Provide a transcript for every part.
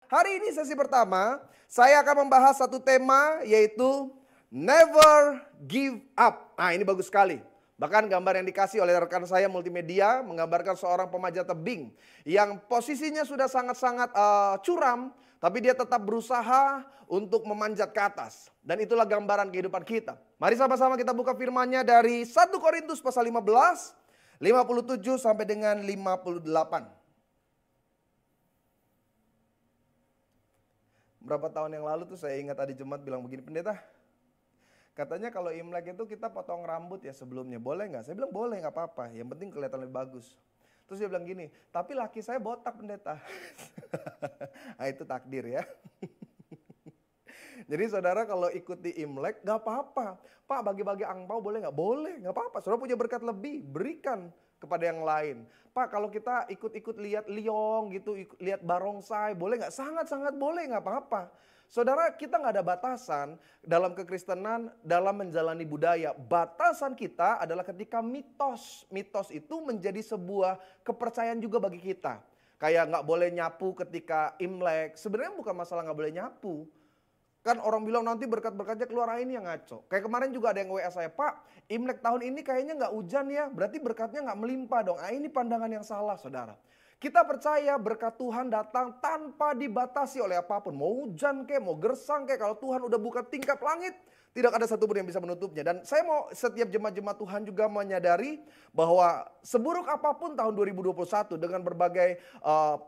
Hari ini sesi pertama, saya akan membahas satu tema yaitu Never Give Up. Nah, ini bagus sekali. Bahkan gambar yang dikasih oleh rekan saya multimedia menggambarkan seorang pemajat tebing yang posisinya sudah sangat-sangat curam, tapi dia tetap berusaha untuk memanjat ke atas. Dan itulah gambaran kehidupan kita. Mari sama-sama kita buka firman-Nya dari 1 Korintus pasal 15, 57 sampai dengan 58. Berapa tahun yang lalu tuh saya ingat ada jemaat bilang begini, pendeta, katanya kalau Imlek itu kita potong rambut ya sebelumnya, boleh nggak? Saya bilang boleh, nggak apa-apa, yang penting kelihatan lebih bagus. Terus dia bilang gini, tapi laki saya botak pendeta. Nah itu takdir ya. Jadi saudara kalau ikuti Imlek nggak apa-apa. Pak bagi-bagi angpau boleh nggak? Boleh, nggak apa-apa. Saudara punya berkat lebih, berikan kepada yang lain. Pak kalau kita ikut-ikut lihat liong gitu, lihat barongsai, boleh nggak? Sangat-sangat boleh, nggak apa-apa. Saudara, kita nggak ada batasan dalam kekristenan, dalam menjalani budaya. Batasan kita adalah ketika mitos. Mitos itu menjadi sebuah kepercayaan juga bagi kita. Kayak nggak boleh nyapu ketika Imlek. Sebenarnya bukan masalah nggak boleh nyapu. Kan orang bilang nanti berkat-berkatnya keluar, ini yang ngaco. Kayak kemarin juga ada yang WA saya, Pak, Imlek tahun ini kayaknya nggak hujan ya, berarti berkatnya nggak melimpah dong. Ini pandangan yang salah, saudara. Kita percaya berkat Tuhan datang tanpa dibatasi oleh apapun. Mau hujan kek, mau gersang kek, kalau Tuhan udah buka tingkap langit, tidak ada satupun yang bisa menutupnya. Dan saya mau setiap jemaat-jemaat Tuhan juga menyadari bahwa seburuk apapun tahun 2021 dengan berbagai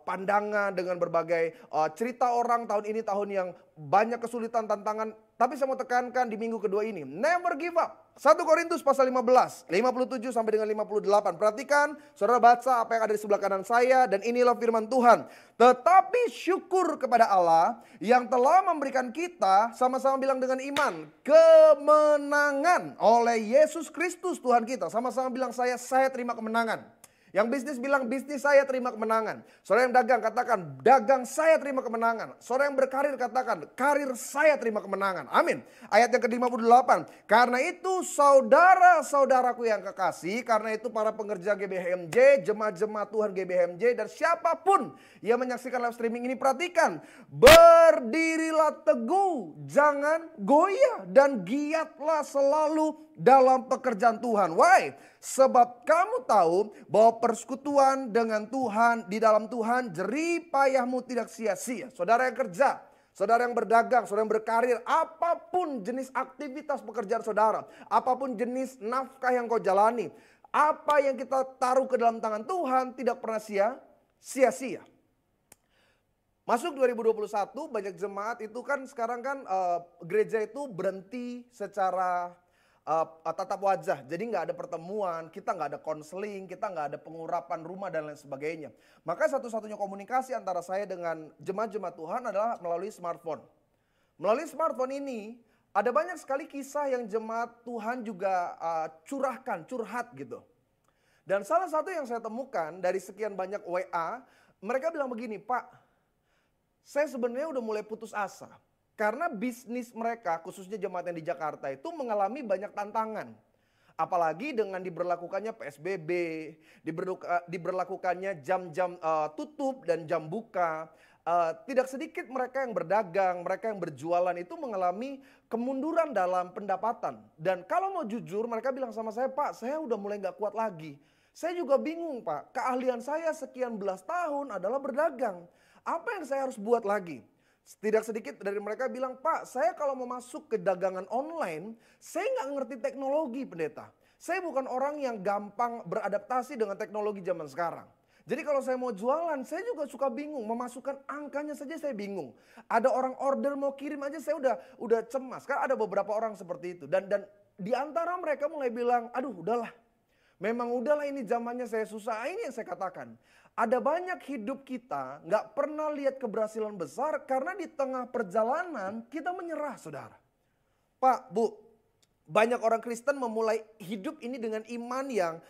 pandangan, dengan berbagai cerita orang tahun ini tahun yang banyak kesulitan, tantangan. Tapi saya mau tekankan di minggu kedua ini, never give up. 1 Korintus pasal 15, 57 sampai dengan 58. Perhatikan, saudara baca apa yang ada di sebelah kanan saya dan inilah firman Tuhan. Tetapi syukur kepada Allah yang telah memberikan kita, sama-sama bilang dengan iman, kemenangan oleh Yesus Kristus Tuhan kita. Sama-sama bilang saya terima kemenangan. Yang bisnis bilang bisnis saya terima kemenangan. Saudara yang dagang katakan dagang saya terima kemenangan. Saudara yang berkarir katakan karir saya terima kemenangan. Amin. Ayat yang ke-58. Karena itu saudara-saudaraku yang kekasih, karena itu para pengerja GBHMJ, jemaat-jemaat Tuhan GBHMJ dan siapapun yang menyaksikan live streaming ini, perhatikan, berdirilah teguh, jangan goyah dan giatlah selalu dalam pekerjaan Tuhan. Why? Sebab kamu tahu bahwa persekutuan dengan Tuhan, di dalam Tuhan, jerih payahmu tidak sia-sia. Saudara yang kerja, saudara yang berdagang, saudara yang berkarir, apapun jenis aktivitas pekerjaan saudara, apapun jenis nafkah yang kau jalani, apa yang kita taruh ke dalam tangan Tuhan tidak pernah sia-sia. Masuk 2021 banyak jemaat itu kan sekarang kan gereja itu berhenti secara tatap wajah, jadi nggak ada pertemuan, kita nggak ada konseling, kita nggak ada pengurapan rumah dan lain sebagainya. Maka satu-satunya komunikasi antara saya dengan jemaat-jemaat Tuhan adalah melalui smartphone. Melalui smartphone ini ada banyak sekali kisah yang jemaat Tuhan juga curhat gitu. Dan salah satu yang saya temukan dari sekian banyak WA, mereka bilang begini, Pak, saya sebenarnya udah mulai putus asa. Karena bisnis mereka, khususnya jemaat yang di Jakarta itu mengalami banyak tantangan. Apalagi dengan diberlakukannya PSBB, diberlakukannya jam-jam tutup dan jam buka. Tidak sedikit mereka yang berdagang, mereka yang berjualan itu mengalami kemunduran dalam pendapatan. Dan kalau mau jujur mereka bilang sama saya, Pak, saya udah mulai gak kuat lagi. Saya juga bingung, Pak, keahlian saya sekian belas tahun adalah berdagang. Apa yang saya harus buat lagi? Tidak sedikit dari mereka bilang, Pak, saya kalau mau masuk ke dagangan online, saya nggak ngerti teknologi, pendeta. Saya bukan orang yang gampang beradaptasi dengan teknologi zaman sekarang. Jadi kalau saya mau jualan, saya juga suka bingung. Memasukkan angkanya saja saya bingung. Ada orang order mau kirim aja saya udah cemas. Kan ada beberapa orang seperti itu. Dan di antara mereka mulai bilang, aduh udahlah. Memang udahlah ini zamannya saya susah. Ini yang saya katakan. Ada banyak hidup kita nggak pernah lihat keberhasilan besar karena di tengah perjalanan kita menyerah, saudara. Pak, Bu, banyak orang Kristen memulai hidup ini dengan iman yang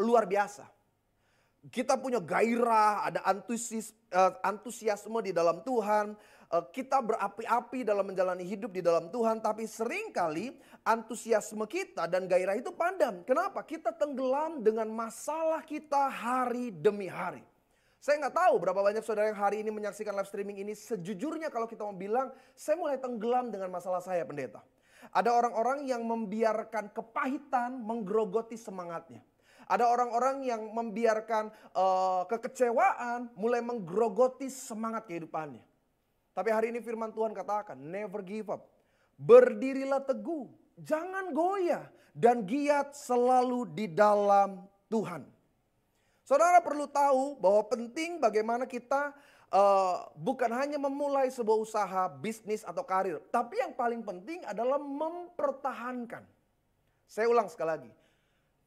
luar biasa. Kita punya gairah, ada antusiasme di dalam Tuhan. Kita berapi-api dalam menjalani hidup di dalam Tuhan. Tapi seringkali antusiasme kita dan gairah itu padam. Kenapa? Kita tenggelam dengan masalah kita hari demi hari. Saya nggak tahu berapa banyak saudara yang hari ini menyaksikan live streaming ini. Sejujurnya kalau kita mau bilang, saya mulai tenggelam dengan masalah saya, pendeta. Ada orang-orang yang membiarkan kepahitan menggerogoti semangatnya. Ada orang-orang yang membiarkan kekecewaan mulai menggerogoti semangat kehidupannya. Tapi hari ini firman Tuhan katakan, never give up. Berdirilah teguh, jangan goyah, dan giat selalu di dalam Tuhan. Saudara perlu tahu bahwa penting bagaimana kita bukan hanya memulai sebuah usaha, bisnis atau karir. Tapi yang paling penting adalah mempertahankan. Saya ulang sekali lagi.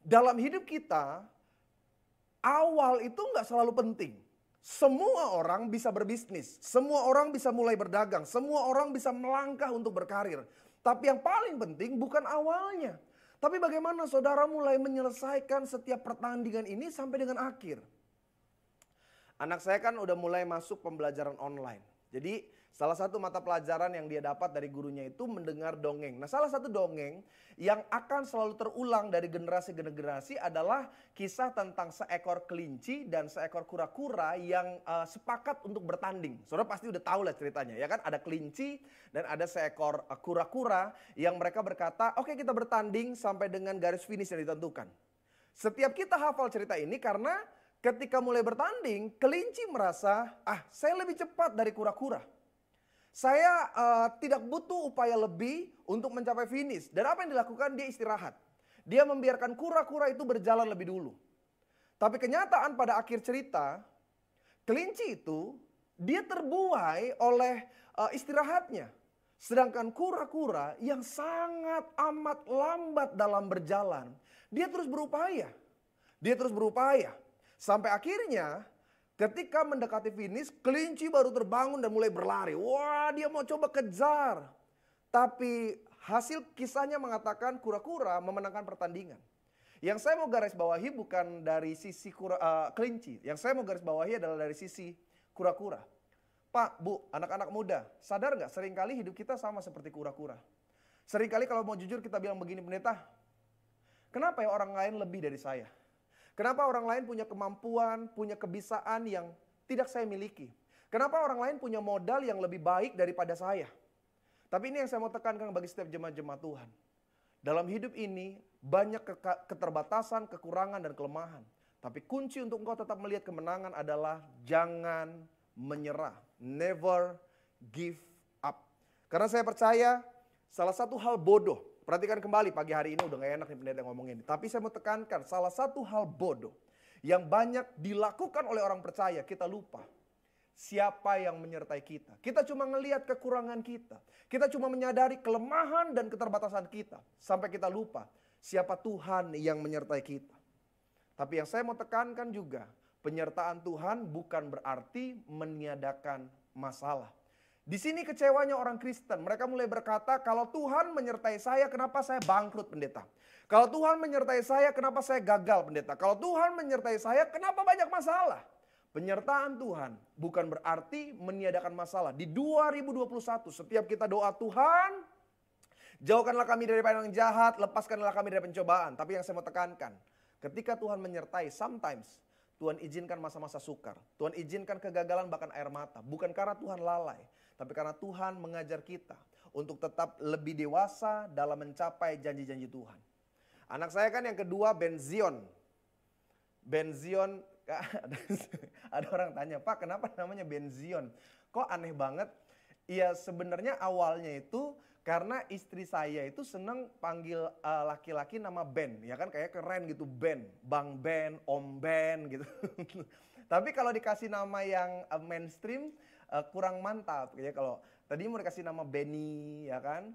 Dalam hidup kita, awal itu nggak selalu penting. Semua orang bisa berbisnis, semua orang bisa mulai berdagang, semua orang bisa melangkah untuk berkarir. Tapi yang paling penting bukan awalnya. Tapi bagaimana saudara mulai menyelesaikan setiap pertandingan ini sampai dengan akhir. Anak saya kan udah mulai masuk pembelajaran online. Jadi salah satu mata pelajaran yang dia dapat dari gurunya itu mendengar dongeng. Nah, salah satu dongeng yang akan selalu terulang dari generasi ke generasi adalah kisah tentang seekor kelinci dan seekor kura-kura yang sepakat untuk bertanding. Saudara pasti udah tahu lah ceritanya, ya kan? Ada kelinci dan ada seekor kura-kura yang mereka berkata, oke, kita bertanding sampai dengan garis finish yang ditentukan. Setiap kita hafal cerita ini karena ketika mulai bertanding, kelinci merasa, saya lebih cepat dari kura-kura. Saya tidak butuh upaya lebih untuk mencapai finish. Dan apa yang dilakukan? Dia istirahat. Dia membiarkan kura-kura itu berjalan lebih dulu. Tapi kenyataan pada akhir cerita, kelinci itu dia terbuai oleh istirahatnya. Sedangkan kura-kura yang sangat amat lambat dalam berjalan, dia terus berupaya. Dia terus berupaya. Sampai akhirnya ketika mendekati finish, kelinci baru terbangun dan mulai berlari. Wah, dia mau coba kejar. Tapi hasil kisahnya mengatakan kura-kura memenangkan pertandingan. Yang saya mau garis bawahi bukan dari sisi kelinci. Yang saya mau garis bawahi adalah dari sisi kura-kura. Pak, Bu, anak-anak muda, sadar nggak seringkali hidup kita sama seperti kura-kura. Seringkali kalau mau jujur kita bilang begini, pendeta, kenapa ya orang lain lebih dari saya? Kenapa orang lain punya kemampuan, punya kebiasaan yang tidak saya miliki? Kenapa orang lain punya modal yang lebih baik daripada saya? Tapi ini yang saya mau tekankan bagi setiap jemaat-jemaat Tuhan. Dalam hidup ini banyak keterbatasan, kekurangan, dan kelemahan. Tapi kunci untuk engkau tetap melihat kemenangan adalah jangan menyerah. Never give up. Karena saya percaya salah satu hal bodoh. Perhatikan kembali, pagi hari ini udah gak enak nih pendeta ngomongin. Tapi saya mau tekankan, salah satu hal bodoh yang banyak dilakukan oleh orang percaya, kita lupa. Siapa yang menyertai kita? Kita cuma ngelihat kekurangan kita. Kita cuma menyadari kelemahan dan keterbatasan kita. Sampai kita lupa siapa Tuhan yang menyertai kita. Tapi yang saya mau tekankan juga, penyertaan Tuhan bukan berarti meniadakan masalah. Di sini kecewanya orang Kristen. Mereka mulai berkata, kalau Tuhan menyertai saya, kenapa saya bangkrut, pendeta? Kalau Tuhan menyertai saya, kenapa saya gagal, pendeta? Kalau Tuhan menyertai saya, kenapa banyak masalah? Penyertaan Tuhan bukan berarti meniadakan masalah. Di 2021, setiap kita doa, Tuhan, jauhkanlah kami dari yang jahat, lepaskanlah kami dari pencobaan. Tapi yang saya mau tekankan, ketika Tuhan menyertai, sometimes Tuhan izinkan masa-masa sukar. Tuhan izinkan kegagalan bahkan air mata. Bukan karena Tuhan lalai. Tapi karena Tuhan mengajar kita untuk tetap lebih dewasa dalam mencapai janji-janji Tuhan. Anak saya kan yang kedua Benzion. Benzion, ada orang tanya, Pak kenapa namanya Benzion? Kok aneh banget? Ya sebenarnya awalnya itu karena istri saya itu seneng panggil laki-laki nama Ben. Ya kan kayak keren gitu, Ben. Bang Ben, Om Ben gitu. Tapi kalau dikasih nama yang mainstream, kurang mantap ya. Kalau tadi mau dikasih nama Benny ya kan,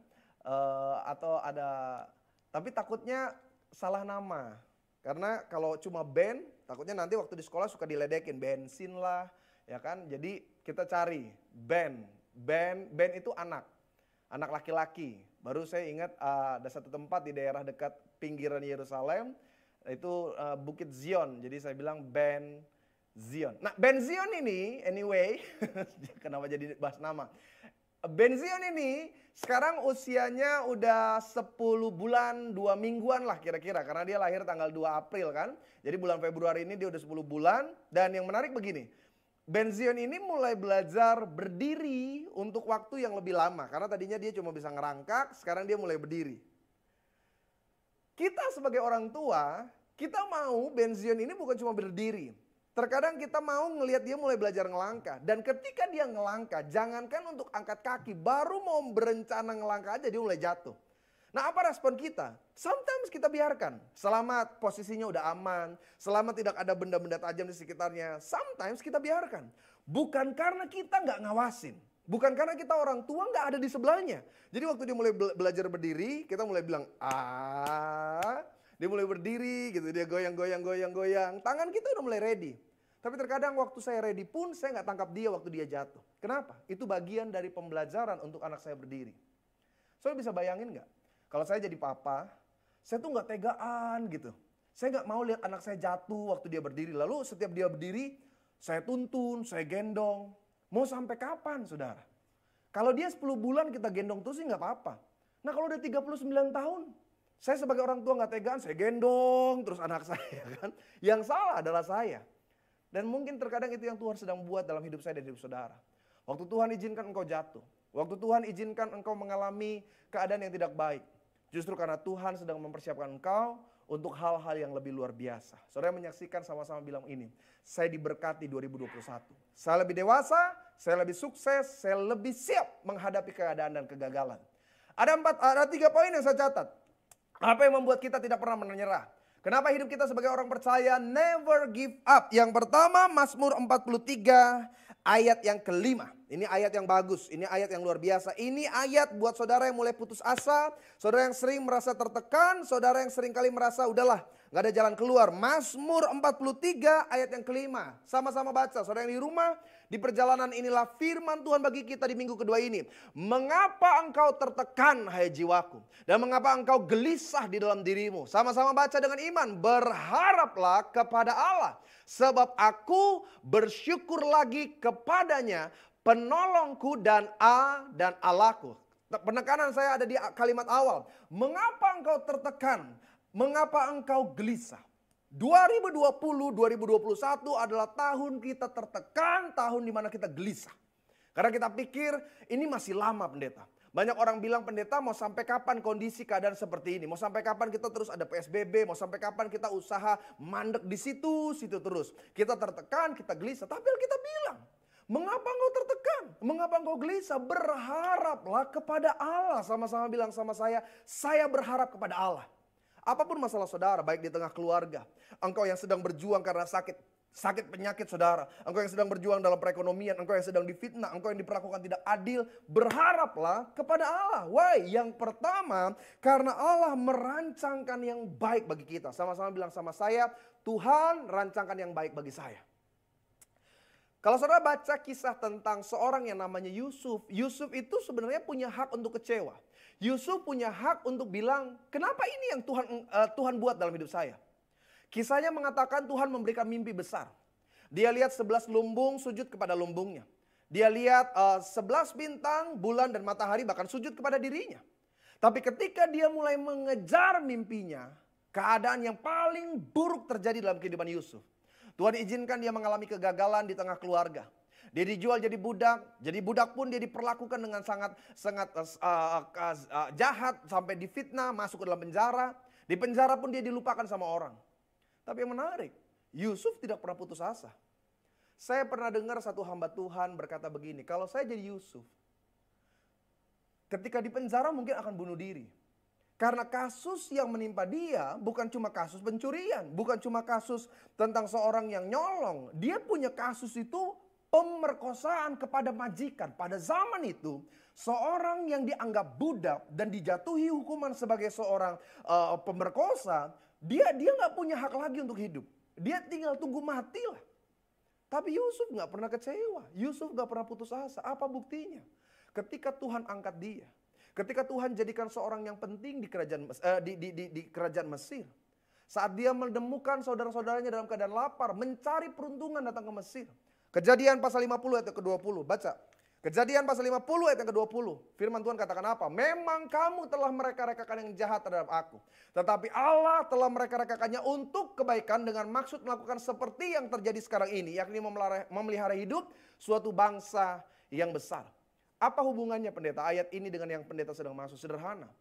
atau ada, tapi takutnya salah nama karena kalau cuma Ben takutnya nanti waktu di sekolah suka diledekin, bensin lah ya kan. Jadi kita cari Ben itu anak laki-laki. Baru saya ingat ada satu tempat di daerah dekat pinggiran Yerusalem itu Bukit Zion, jadi saya bilang Ben Zion. Nah, Benzion ini anyway, kenapa jadi bahas nama? Benzion ini sekarang usianya udah 10 bulan 2 mingguan lah kira-kira. Karena dia lahir tanggal 2 April kan. Jadi bulan Februari ini dia udah 10 bulan. Dan yang menarik begini, Ben-Zion ini mulai belajar berdiri untuk waktu yang lebih lama. Karena tadinya dia cuma bisa ngerangkak, sekarang dia mulai berdiri. Kita sebagai orang tua, kita mau Ben-Zion ini bukan cuma berdiri. Terkadang kita mau ngelihat dia mulai belajar ngelangkah. Dan ketika dia ngelangkah, jangankan untuk angkat kaki, baru mau berencana ngelangkah aja dia mulai jatuh. Nah, apa respon kita? Sometimes kita biarkan. Selama posisinya udah aman, selama tidak ada benda-benda tajam di sekitarnya, sometimes kita biarkan. Bukan karena kita nggak ngawasin. Bukan karena kita orang tua nggak ada di sebelahnya. Jadi waktu dia mulai belajar berdiri, kita mulai bilang, dia mulai berdiri gitu, dia goyang. Tangan kita udah mulai ready. Tapi terkadang waktu saya ready pun, saya nggak tangkap dia waktu dia jatuh. Kenapa? Itu bagian dari pembelajaran untuk anak saya berdiri. Soalnya bisa bayangin nggak? Kalau saya jadi papa, saya tuh nggak tegaan gitu. Saya nggak mau lihat anak saya jatuh waktu dia berdiri. Lalu setiap dia berdiri, saya tuntun, saya gendong. Mau sampai kapan, saudara? Kalau dia 10 bulan kita gendong terus sih nggak apa-apa. Nah kalau udah 39 tahun, saya sebagai orang tua nggak tegaan, saya gendong terus anak saya kan. Yang salah adalah saya. Dan mungkin terkadang itu yang Tuhan sedang buat dalam hidup saya dan hidup saudara. Waktu Tuhan izinkan engkau jatuh. Waktu Tuhan izinkan engkau mengalami keadaan yang tidak baik. Justru karena Tuhan sedang mempersiapkan engkau untuk hal-hal yang lebih luar biasa. Saudara menyaksikan sama-sama bilang ini. Saya diberkati 2021. Saya lebih dewasa, saya lebih sukses, saya lebih siap menghadapi keadaan dan kegagalan. Ada 3 poin yang saya catat. Apa yang membuat kita tidak pernah menyerah? Kenapa hidup kita sebagai orang percaya never give up? Yang pertama Mazmur 43 ayat yang kelima. Ini ayat yang bagus, ini ayat yang luar biasa. Ini ayat buat saudara yang mulai putus asa, saudara yang sering merasa tertekan, saudara yang sering kali merasa udahlah gak ada jalan keluar. Mazmur 43 ayat yang kelima. Sama-sama baca, saudara yang di rumah. Di perjalanan inilah firman Tuhan bagi kita di minggu kedua ini. Mengapa engkau tertekan hai jiwaku? Dan mengapa engkau gelisah di dalam dirimu? Sama-sama baca dengan iman. Berharaplah kepada Allah. Sebab aku bersyukur lagi kepadanya, penolongku dan Allahku. Penekanan saya ada di kalimat awal. Mengapa engkau tertekan? Mengapa engkau gelisah? 2020-2021 adalah tahun kita tertekan, tahun dimana kita gelisah. Karena kita pikir ini masih lama pendeta. Banyak orang bilang pendeta mau sampai kapan kondisi keadaan seperti ini? Mau sampai kapan kita terus ada PSBB? Mau sampai kapan kita usaha mandek di situ terus? Kita tertekan, kita gelisah. Tapi kita bilang, mengapa engkau tertekan? Mengapa engkau gelisah? Berharaplah kepada Allah. Sama-sama bilang sama saya berharap kepada Allah. Apapun masalah saudara, baik di tengah keluarga, engkau yang sedang berjuang karena sakit penyakit saudara, engkau yang sedang berjuang dalam perekonomian, engkau yang sedang difitnah, engkau yang diperlakukan tidak adil, berharaplah kepada Allah. Why? Yang pertama, karena Allah merancangkan yang baik bagi kita. Sama-sama bilang sama saya, Tuhan rancangkan yang baik bagi saya. Kalau saudara baca kisah tentang seorang yang namanya Yusuf, Yusuf itu sebenarnya punya hak untuk kecewa. Yusuf punya hak untuk bilang, kenapa ini yang Tuhan buat dalam hidup saya? Kisahnya mengatakan Tuhan memberikan mimpi besar. Dia lihat 11 lumbung sujud kepada lumbungnya. Dia lihat 11 bintang, bulan dan matahari bahkan sujud kepada dirinya. Tapi ketika dia mulai mengejar mimpinya, keadaan yang paling buruk terjadi dalam kehidupan Yusuf. Tuhan izinkan dia mengalami kegagalan di tengah keluarga. Dia dijual jadi budak pun dia diperlakukan dengan sangat jahat sampai difitnah, masuk ke dalam penjara. Di penjara pun dia dilupakan sama orang. Tapi yang menarik, Yusuf tidak pernah putus asa. Saya pernah dengar satu hamba Tuhan berkata begini, kalau saya jadi Yusuf, ketika di penjara mungkin akan bunuh diri. Karena kasus yang menimpa dia bukan cuma kasus pencurian, bukan cuma kasus tentang seorang yang nyolong. Dia punya kasus itu pemerkosaan kepada majikan. Pada zaman itu, seorang yang dianggap budak dan dijatuhi hukuman sebagai seorang pemerkosa, dia nggak punya hak lagi untuk hidup. Dia tinggal tunggu mati lah. Tapi Yusuf nggak pernah kecewa. Yusuf nggak pernah putus asa. Apa buktinya? Ketika Tuhan angkat dia, ketika Tuhan jadikan seorang yang penting di kerajaan Mesir, saat dia menemukan saudara-saudaranya dalam keadaan lapar, mencari peruntungan datang ke Mesir. Kejadian pasal 50 ayat ke-20, baca. Kejadian pasal 50 ayat yang ke-20. Firman Tuhan katakan apa? Memang kamu telah mereka-rekakan yang jahat terhadap aku. Tetapi Allah telah mereka-rekakannya untuk kebaikan dengan maksud melakukan seperti yang terjadi sekarang ini. Yakni memelihara hidup suatu bangsa yang besar. Apa hubungannya pendeta ayat ini dengan yang pendeta sedang maksud? Sederhana.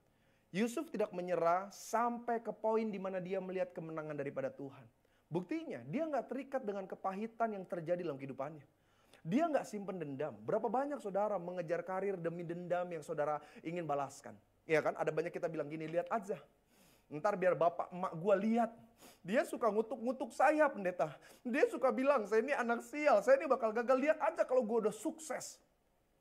Yusuf tidak menyerah sampai ke poin di mana dia melihat kemenangan daripada Tuhan. Buktinya dia nggak terikat dengan kepahitan yang terjadi dalam kehidupannya. Dia nggak simpen dendam. Berapa banyak saudara mengejar karir demi dendam yang saudara ingin balaskan. Iya kan? Ada banyak kita bilang gini, lihat aja. Ntar biar bapak emak gua lihat. Dia suka ngutuk-ngutuk saya pendeta. Dia suka bilang, saya ini anak sial, saya ini bakal gagal. Lihat aja kalau gua udah sukses.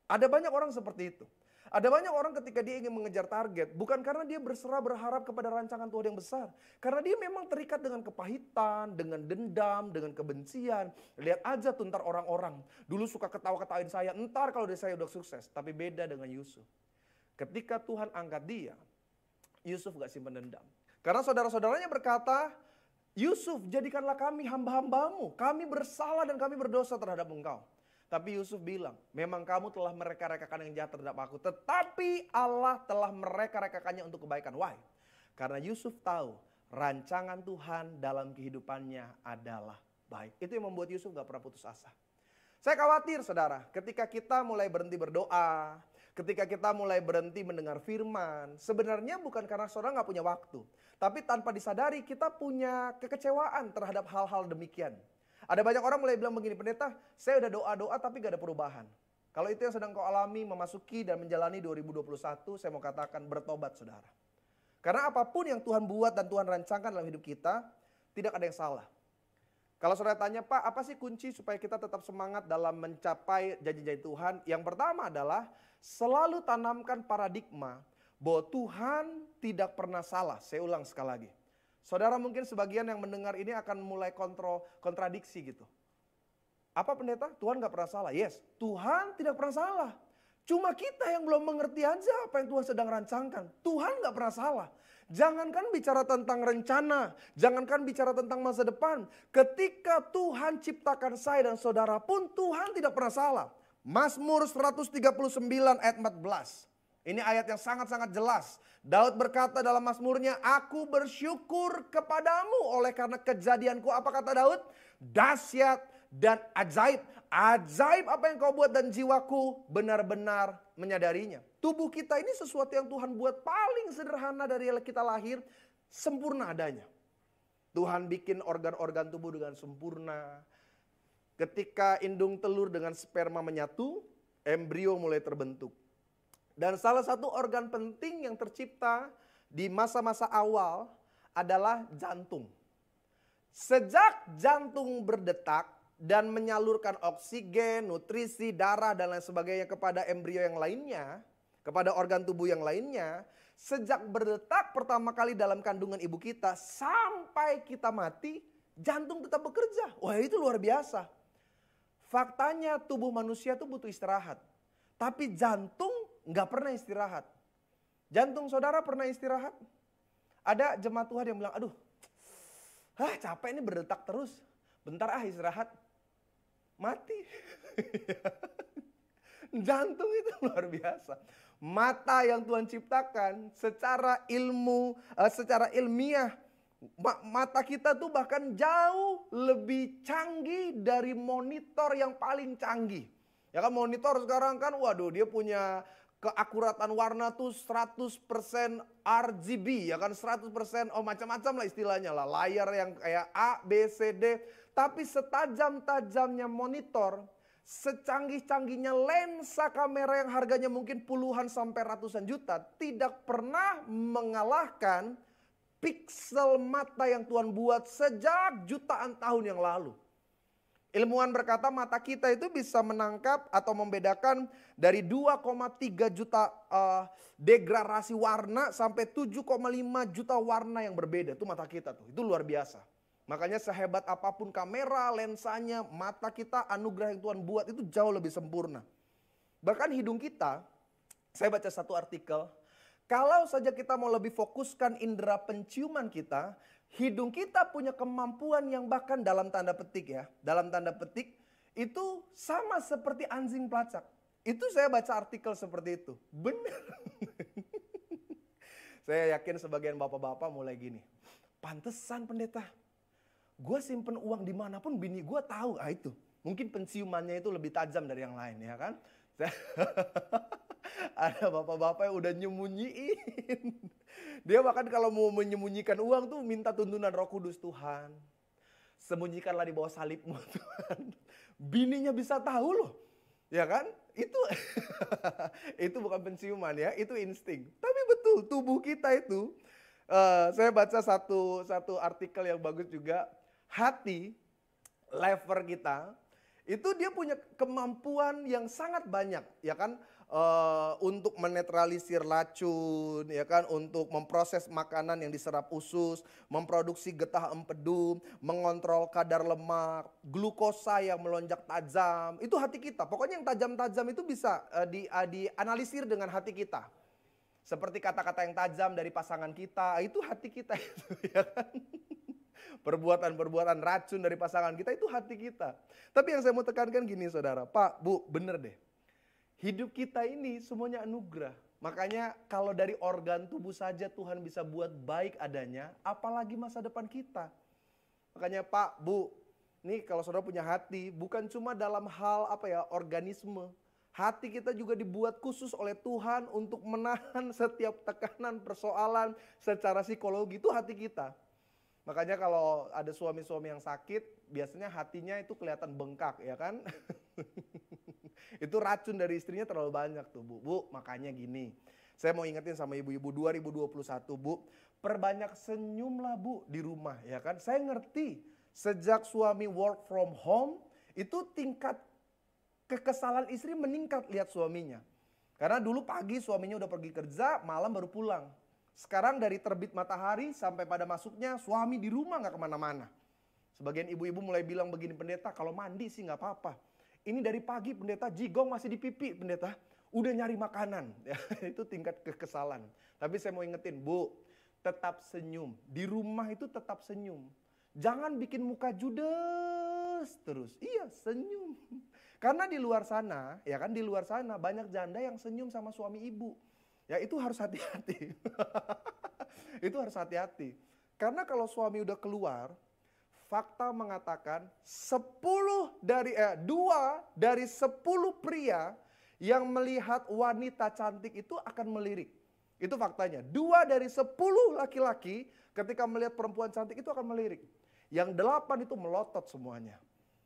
Ada banyak orang seperti itu. Ada banyak orang ketika dia ingin mengejar target, bukan karena dia berserah berharap kepada rancangan Tuhan yang besar. Karena dia memang terikat dengan kepahitan, dengan dendam, dengan kebencian. Lihat aja tuh ntar orang-orang. Dulu suka ketawa-ketawain saya, ntar kalau saya udah sukses. Tapi beda dengan Yusuf. Ketika Tuhan angkat dia, Yusuf gak simpan dendam. Karena saudara-saudaranya berkata, Yusuf jadikanlah kami hamba-hambamu. Kami bersalah dan kami berdosa terhadap engkau. Tapi Yusuf bilang, memang kamu telah mereka-rekakan yang jahat terhadap aku. Tetapi Allah telah mereka-rekakannya untuk kebaikan. Why? Karena Yusuf tahu rancangan Tuhan dalam kehidupannya adalah baik. Itu yang membuat Yusuf gak pernah putus asa. Saya khawatir saudara, ketika kita mulai berhenti berdoa, ketika kita mulai berhenti mendengar firman, sebenarnya bukan karena saudara gak punya waktu. Tapi tanpa disadari kita punya kekecewaan terhadap hal-hal demikian. Ada banyak orang mulai bilang begini, pendeta, saya udah doa-doa tapi gak ada perubahan. Kalau itu yang sedang kau alami, memasuki dan menjalani 2021, saya mau katakan bertobat saudara. Karena apapun yang Tuhan buat dan Tuhan rancangkan dalam hidup kita, tidak ada yang salah. Kalau saudara tanya, Pak, apa sih kunci supaya kita tetap semangat dalam mencapai janji-janji Tuhan? Yang pertama adalah selalu tanamkan paradigma bahwa Tuhan tidak pernah salah. Saya ulang sekali lagi. Saudara mungkin sebagian yang mendengar ini akan mulai kontradiksi gitu. Apa pendeta? Tuhan gak pernah salah. Yes, Tuhan tidak pernah salah. Cuma kita yang belum mengerti aja apa yang Tuhan sedang rancangkan. Tuhan gak pernah salah. Jangankan bicara tentang rencana, jangankan bicara tentang masa depan. Ketika Tuhan ciptakan saya dan saudara pun Tuhan tidak pernah salah. Mazmur 139 ayat 14. Ini ayat yang sangat-sangat jelas. Daud berkata dalam Mazmurnya, aku bersyukur kepadamu oleh karena kejadianku. Apa kata Daud? Dahsyat dan ajaib. Ajaib apa yang kau buat dan jiwaku benar-benar menyadarinya. Tubuh kita ini sesuatu yang Tuhan buat paling sederhana dari kita lahir, sempurna adanya. Tuhan bikin organ-organ tubuh dengan sempurna. Ketika indung telur dengan sperma menyatu, embrio mulai terbentuk. Dan salah satu organ penting yang tercipta di masa-masa awal adalah jantung. Sejak jantung berdetak dan menyalurkan oksigen, nutrisi, darah dan lain sebagainya kepada embrio yang lainnya, kepada organ tubuh yang lainnya, sejak berdetak pertama kali dalam kandungan ibu kita sampai kita mati, jantung tetap bekerja. Wah, itu luar biasa. Faktanya tubuh manusia itu butuh istirahat. Tapi jantung nggak pernah istirahat. Jantung saudara pernah istirahat? Ada jemaat Tuhan yang bilang, aduh, capek ini berdetak terus. Bentar istirahat. Mati. Jantung itu luar biasa. Mata yang Tuhan ciptakan secara ilmiah. Mata kita tuh bahkan jauh lebih canggih dari monitor yang paling canggih. Ya kan monitor sekarang kan, waduh dia punya keakuratan warna tuh 100% RGB ya kan 100% macam-macam lah istilahnya lah. Layar yang kayak A, B, C, D. Tapi setajam-tajamnya monitor, secanggih-canggihnya lensa kamera yang harganya mungkin puluhan sampai ratusan juta, tidak pernah mengalahkan piksel mata yang Tuhan buat sejak jutaan tahun yang lalu. Ilmuwan berkata mata kita itu bisa menangkap atau membedakan dari 2,3 juta degradasi warna sampai 7,5 juta warna yang berbeda. Itu mata kita tuh, itu luar biasa. Makanya sehebat apapun kamera, lensanya, mata kita anugerah yang Tuhan buat itu jauh lebih sempurna. Bahkan hidung kita, saya baca satu artikel, kalau saja kita mau lebih fokuskan indera penciuman kita, hidung kita punya kemampuan yang bahkan dalam tanda petik ya. Dalam tanda petik itu sama seperti anjing pelacak. Itu saya baca artikel seperti itu. Benar. Saya yakin sebagian bapak-bapak mulai gini. Pantesan pendeta, gue simpen uang dimanapun bini gue tahu. Ah itu, mungkin penciumannya itu lebih tajam dari yang lain ya kan. Ada bapak-bapak yang udah nyembunyiin. Dia bahkan kalau mau menyembunyikan uang tuh minta tuntunan Roh Kudus. Tuhan, sembunyikanlah di bawah salibmu Tuhan. Bininya bisa tahu loh. Ya kan? Itu bukan penciuman ya, itu insting. Tapi betul, tubuh kita itu, saya baca satu artikel yang bagus juga, hati, lever kita, itu dia punya kemampuan yang sangat banyak, ya kan? Untuk menetralisir racun, ya kan, untuk memproses makanan yang diserap usus, memproduksi getah empedu, mengontrol kadar lemak, glukosa yang melonjak tajam, itu hati kita. Pokoknya yang tajam-tajam itu bisa dianalisir dengan hati kita. Seperti kata-kata yang tajam dari pasangan kita, itu hati kita itu, ya kan? Perbuatan-perbuatan racun dari pasangan kita itu hati kita. Tapi yang saya mau tekankan gini saudara, Pak, Bu, bener deh. Hidup kita ini semuanya anugerah. Makanya kalau dari organ tubuh saja Tuhan bisa buat baik adanya, apalagi masa depan kita. Makanya Pak, Bu, nih kalau saudara punya hati, bukan cuma dalam hal organisme. Hati kita juga dibuat khusus oleh Tuhan untuk menahan setiap tekanan, persoalan secara psikologi, itu hati kita. Makanya kalau ada suami-suami yang sakit, biasanya hatinya itu kelihatan bengkak, ya kan? Itu racun dari istrinya terlalu banyak tuh, Bu. Bu, makanya gini. Saya mau ingetin sama ibu-ibu 2021, Bu. Perbanyak senyumlah, Bu, di rumah, ya kan? Saya ngerti, sejak suami work from home, itu tingkat kekesalan istri meningkat lihat suaminya. Karena dulu pagi suaminya udah pergi kerja, malam baru pulang. Sekarang dari terbit matahari sampai pada masuknya, suami di rumah gak kemana-mana. Sebagian ibu-ibu mulai bilang begini, pendeta, kalau mandi sih gak apa-apa. Ini dari pagi pendeta, jigong masih di pipi pendeta. Udah nyari makanan. Ya, itu tingkat kekesalan. Tapi saya mau ingetin, Bu, tetap senyum. Di rumah itu tetap senyum. Jangan bikin muka judes terus. Iya, senyum. Karena di luar sana, ya kan, di luar sana banyak janda yang senyum sama suami ibu. Ya itu harus hati-hati. Itu harus hati-hati. Karena kalau suami udah keluar, fakta mengatakan 2 dari 10 pria yang melihat wanita cantik itu akan melirik. Itu faktanya. 2 dari 10 laki-laki ketika melihat perempuan cantik itu akan melirik. Yang 8 itu melotot semuanya.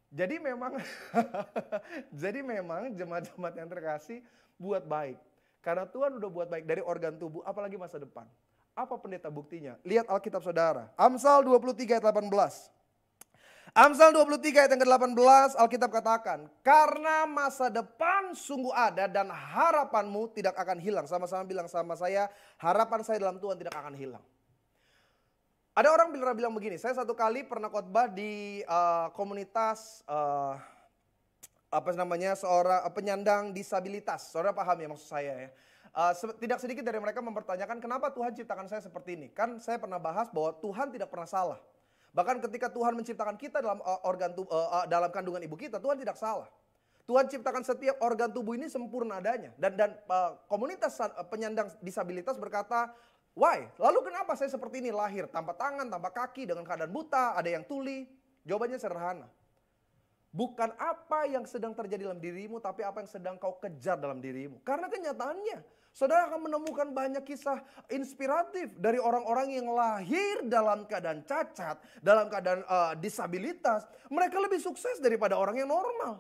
Jadi memang jemaat-jemaat yang terkasih buat baik. Karena Tuhan udah buat baik dari organ tubuh, apalagi masa depan. Apa pendeta buktinya? Lihat Alkitab saudara. Amsal 23 ayat 18. Amsal 23 ayat yang ke-18, Alkitab katakan, karena masa depan sungguh ada dan harapanmu tidak akan hilang. Sama-sama bilang sama saya, harapan saya dalam Tuhan tidak akan hilang. Ada orang bilang begini, saya satu kali pernah khotbah di komunitas seorang penyandang disabilitas. Saudara paham ya maksud saya ya. Tidak sedikit dari mereka mempertanyakan kenapa Tuhan ciptakan saya seperti ini. Kan saya pernah bahas bahwa Tuhan tidak pernah salah. Bahkan ketika Tuhan menciptakan kita dalam dalam kandungan ibu kita, Tuhan tidak salah. Tuhan ciptakan setiap organ tubuh ini sempurna adanya. Dan komunitas penyandang disabilitas berkata, why? Lalu kenapa saya seperti ini lahir tanpa tangan, tanpa kaki, dengan keadaan buta, ada yang tuli? Jawabannya sederhana. Bukan apa yang sedang terjadi dalam dirimu, tapi apa yang sedang kau kejar dalam dirimu. Karena kenyataannya, saudara akan menemukan banyak kisah inspiratif dari orang-orang yang lahir dalam keadaan cacat, dalam keadaan disabilitas. Mereka lebih sukses daripada orang yang normal.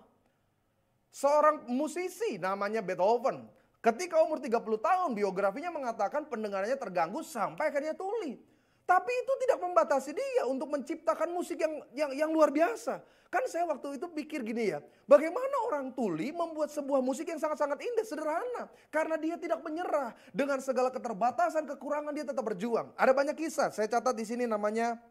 Seorang musisi namanya Beethoven, ketika umur 30 tahun biografinya mengatakan pendengarannya terganggu sampai akhirnya tuli. Tapi itu tidak membatasi dia untuk menciptakan musik yang luar biasa. Kan saya waktu itu pikir gini ya, bagaimana orang tuli membuat sebuah musik yang sangat-sangat indah, sederhana. Karena dia tidak menyerah, dengan segala keterbatasan, kekurangan dia tetap berjuang. Ada banyak kisah, saya catat di sini namanya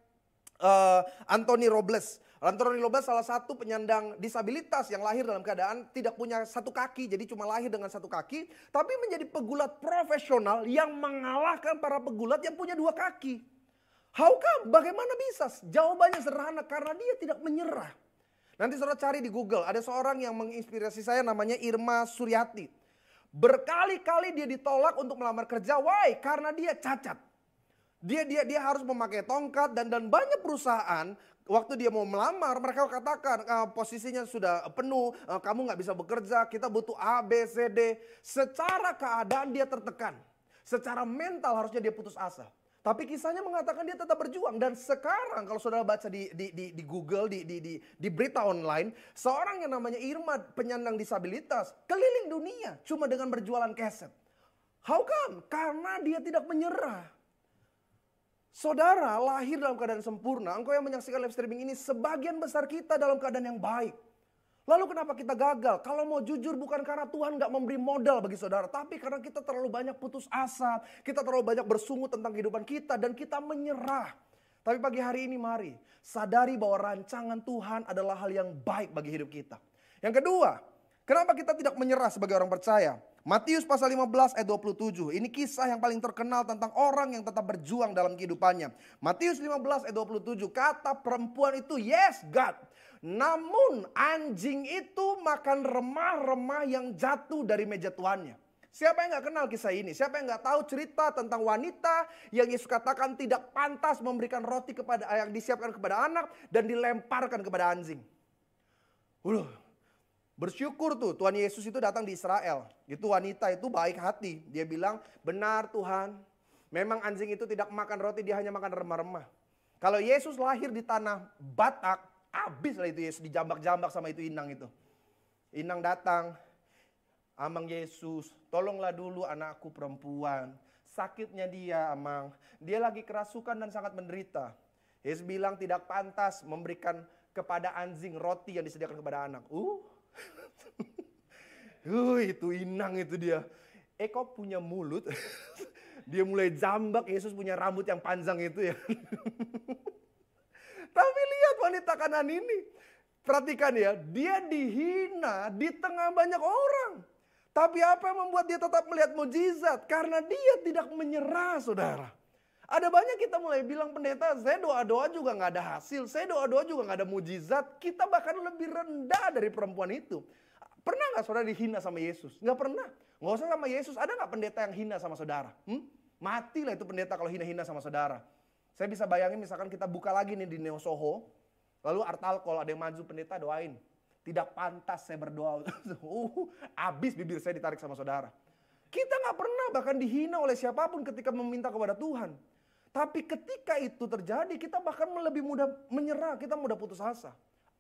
Anthony Robles. Anthony Robles salah satu penyandang disabilitas yang lahir dalam keadaan tidak punya satu kaki, jadi cuma lahir dengan satu kaki. Tapi menjadi pegulat profesional yang mengalahkan para pegulat yang punya 2 kaki. How come? Bagaimana bisa? Jawabannya sederhana, karena dia tidak menyerah. Nanti saudara cari di Google, ada seorang yang menginspirasi saya namanya Irma Suryati. Berkali-kali dia ditolak untuk melamar kerja, why? Karena dia cacat. Dia harus memakai tongkat dan banyak perusahaan waktu dia mau melamar mereka katakan posisinya sudah penuh, kamu nggak bisa bekerja, kita butuh A, B, C, D. Secara keadaan dia tertekan, secara mental harusnya dia putus asa. Tapi kisahnya mengatakan dia tetap berjuang. Dan sekarang kalau saudara baca di Google, di berita online, seorang yang namanya Irma, penyandang disabilitas, keliling dunia cuma dengan berjualan keset. How come? Karena dia tidak menyerah. Saudara lahir dalam keadaan sempurna, engkau yang menyaksikan live streaming ini, sebagian besar kita dalam keadaan yang baik. Lalu kenapa kita gagal? Kalau mau jujur bukan karena Tuhan gak memberi modal bagi saudara. Tapi karena kita terlalu banyak putus asa. Kita terlalu banyak bersungut tentang kehidupan kita. Dan kita menyerah. Tapi pagi hari ini mari sadari bahwa rancangan Tuhan adalah hal yang baik bagi hidup kita. Yang kedua, kenapa kita tidak menyerah sebagai orang percaya? Matius pasal 15 ayat 27. Ini kisah yang paling terkenal tentang orang yang tetap berjuang dalam kehidupannya. Matius 15 ayat 27. Kata perempuan itu, yes God. Namun anjing itu makan remah-remah yang jatuh dari meja tuannya. Siapa yang gak kenal kisah ini? Siapa yang gak tahu cerita tentang wanita yang Yesus katakan tidak pantas memberikan roti kepada yang disiapkan kepada anak dan dilemparkan kepada anjing. Bersyukur tuh Tuhan Yesus itu datang di Israel. Itu wanita itu baik hati. Dia bilang, benar Tuhan, memang anjing itu tidak makan roti, dia hanya makan remah-remah. Kalau Yesus lahir di tanah Batak, habis lah itu Yesus dijambak-jambak sama itu inang itu. Inang datang, Amang Yesus, tolonglah dulu anakku perempuan. Sakitnya dia Amang, dia lagi kerasukan dan sangat menderita. Yesus bilang tidak pantas memberikan kepada anjing roti yang disediakan kepada anak. Itu inang itu dia. Kau punya mulut. Dia mulai jambak, Yesus punya rambut yang panjang itu ya. Tapi lihat wanita Kanaan ini. Perhatikan ya, dia dihina di tengah banyak orang. Tapi apa yang membuat dia tetap melihat mujizat? Karena dia tidak menyerah, saudara. Ada banyak kita mulai bilang, pendeta, saya doa-doa juga gak ada hasil. Saya doa-doa juga gak ada mujizat. Kita bahkan lebih rendah dari perempuan itu. Pernah gak saudara dihina sama Yesus? Gak pernah. Gak usah sama Yesus, ada gak pendeta yang hina sama saudara? Matilah itu pendeta kalau hina-hina sama saudara. Saya bisa bayangin misalkan kita buka lagi nih di Neo Soho. Lalu Artalkol ada yang maju, pendeta doain. Tidak pantas saya berdoa. Abis bibir saya ditarik sama saudara. Kita gak pernah bahkan dihina oleh siapapun ketika meminta kepada Tuhan. Tapi ketika itu terjadi kita bahkan lebih mudah menyerah. Kita mudah putus asa.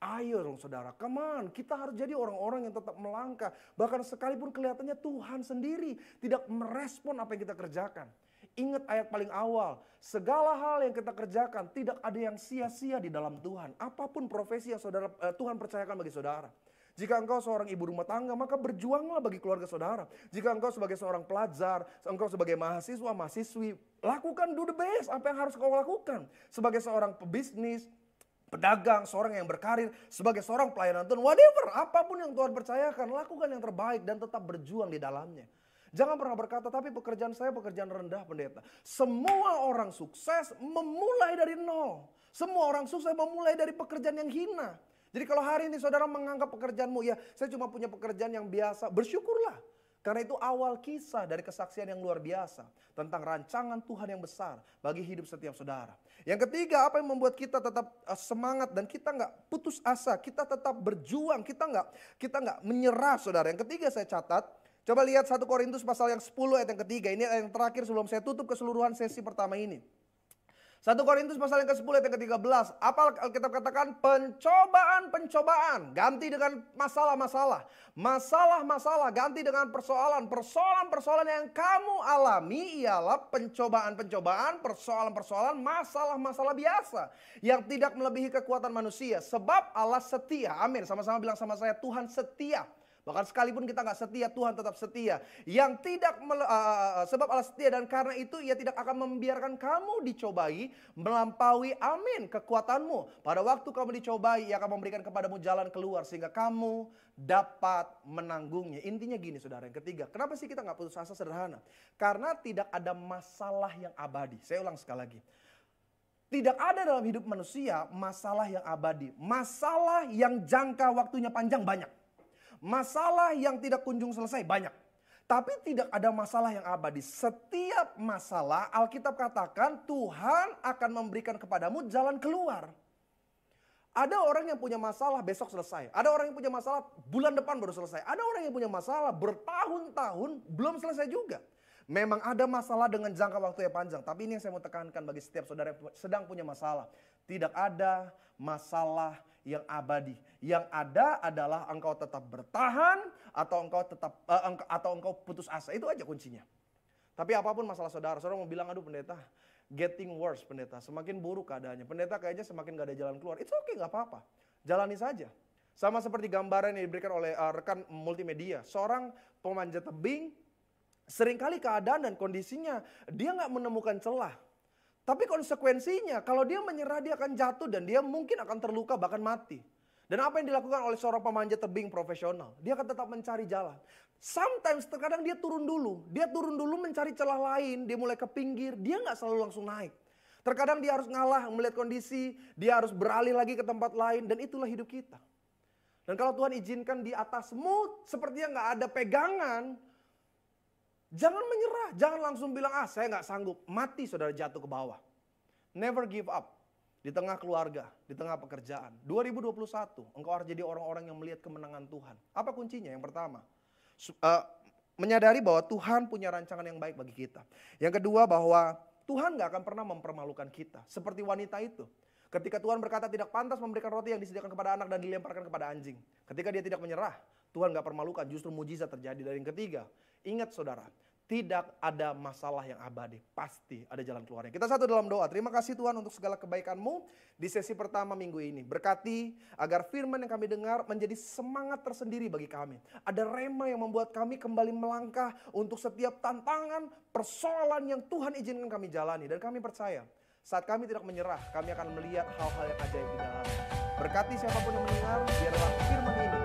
Ayo dong saudara, come on. Kita harus jadi orang-orang yang tetap melangkah. Bahkan sekalipun kelihatannya Tuhan sendiri tidak merespon apa yang kita kerjakan. Ingat ayat paling awal, segala hal yang kita kerjakan tidak ada yang sia-sia di dalam Tuhan. Apapun profesi yang Tuhan percayakan bagi saudara. Jika engkau seorang ibu rumah tangga, maka berjuanglah bagi keluarga saudara. Jika engkau sebagai seorang pelajar, engkau sebagai mahasiswa, mahasiswi, lakukan do the best apa yang harus kau lakukan. Sebagai seorang pebisnis, pedagang, seorang yang berkarir, sebagai seorang pelayanan Tuhan, whatever, apapun yang Tuhan percayakan, lakukan yang terbaik dan tetap berjuang di dalamnya. Jangan pernah berkata, tapi pekerjaan saya pekerjaan rendah pendeta. Semua orang sukses memulai dari nol. Semua orang sukses memulai dari pekerjaan yang hina. Jadi kalau hari ini saudara menganggap pekerjaanmu, ya saya cuma punya pekerjaan yang biasa, bersyukurlah. Karena itu awal kisah dari kesaksian yang luar biasa. Tentang rancangan Tuhan yang besar bagi hidup setiap saudara. Yang ketiga, apa yang membuat kita tetap semangat dan kita nggak putus asa. Kita tetap berjuang, kita nggak menyerah saudara. Yang ketiga saya catat. Coba lihat 1 Korintus pasal yang 10 ayat yang ketiga. Ini ayat yang terakhir sebelum saya tutup keseluruhan sesi pertama ini. 1 Korintus pasal yang ke-10 ayat yang ke-13. Apa Alkitab katakan? Pencobaan-pencobaan. Ganti dengan masalah-masalah. Masalah-masalah ganti dengan persoalan. Persoalan-persoalan yang kamu alami ialah pencobaan-pencobaan, persoalan-persoalan, masalah-masalah biasa. Yang tidak melebihi kekuatan manusia. Sebab Allah setia. Amin. Sama-sama bilang sama saya, Tuhan setia. Bahkan sekalipun kita gak setia, Tuhan tetap setia. Yang tidak, sebab Allah setia dan karena itu ia tidak akan membiarkan kamu dicobai melampaui amin kekuatanmu. Pada waktu kamu dicobai, ia akan memberikan kepadamu jalan keluar sehingga kamu dapat menanggungnya. Intinya gini saudara, yang ketiga. Kenapa sih kita gak putus asa? Sederhana. Karena tidak ada masalah yang abadi. Saya ulang sekali lagi. Tidak ada dalam hidup manusia masalah yang abadi. Masalah yang jangka waktunya panjang banyak. Masalah yang tidak kunjung selesai banyak. Tapi tidak ada masalah yang abadi. Setiap masalah Alkitab katakan Tuhan akan memberikan kepadamu jalan keluar. Ada orang yang punya masalah besok selesai. Ada orang yang punya masalah bulan depan baru selesai. Ada orang yang punya masalah bertahun-tahun belum selesai juga. Memang ada masalah dengan jangka waktu yang panjang. Tapi ini yang saya mau tekankan bagi setiap saudara yang sedang punya masalah. Tidak ada masalah yang abadi. Yang ada adalah engkau tetap bertahan atau engkau putus asa. Itu aja kuncinya. Tapi apapun masalah saudara mau bilang, aduh pendeta, getting worse pendeta, semakin buruk keadaannya. Pendeta kayaknya semakin gak ada jalan keluar. It's okay, gak apa-apa. Jalani saja. Sama seperti gambaran yang diberikan oleh rekan multimedia. Seorang pemanjat tebing, seringkali keadaan dan kondisinya dia gak menemukan celah. Tapi konsekuensinya kalau dia menyerah dia akan jatuh dan dia mungkin akan terluka bahkan mati. Dan apa yang dilakukan oleh seorang pemanjat tebing profesional? Dia akan tetap mencari jalan. Sometimes terkadang dia turun dulu. Dia turun dulu mencari celah lain. Dia mulai ke pinggir. Dia nggak selalu langsung naik. Terkadang dia harus ngalah melihat kondisi. Dia harus beralih lagi ke tempat lain. Dan itulah hidup kita. Dan kalau Tuhan izinkan di atasmu sepertinya nggak ada pegangan. Jangan menyerah. Jangan langsung bilang, saya nggak sanggup. Mati saudara jatuh ke bawah. Never give up. Di tengah keluarga, di tengah pekerjaan. 2021, engkau harus jadi orang-orang yang melihat kemenangan Tuhan. Apa kuncinya? Yang pertama, menyadari bahwa Tuhan punya rancangan yang baik bagi kita. Yang kedua, bahwa Tuhan gak akan pernah mempermalukan kita. Seperti wanita itu. Ketika Tuhan berkata tidak pantas memberikan roti yang disediakan kepada anak dan dilemparkan kepada anjing. Ketika dia tidak menyerah, Tuhan gak permalukan, justru mujizat terjadi. Dan yang ketiga, ingat saudara, tidak ada masalah yang abadi. Pasti ada jalan keluarnya. Kita satu dalam doa. Terima kasih Tuhan untuk segala kebaikan-Mu di sesi pertama minggu ini. Berkati agar firman yang kami dengar menjadi semangat tersendiri bagi kami. Ada rema yang membuat kami kembali melangkah untuk setiap tantangan, persoalan yang Tuhan izinkan kami jalani. Dan kami percaya saat kami tidak menyerah, kami akan melihat hal-hal yang ajaib di dalamnya. Berkati siapapun yang mendengar, biarlah firman ini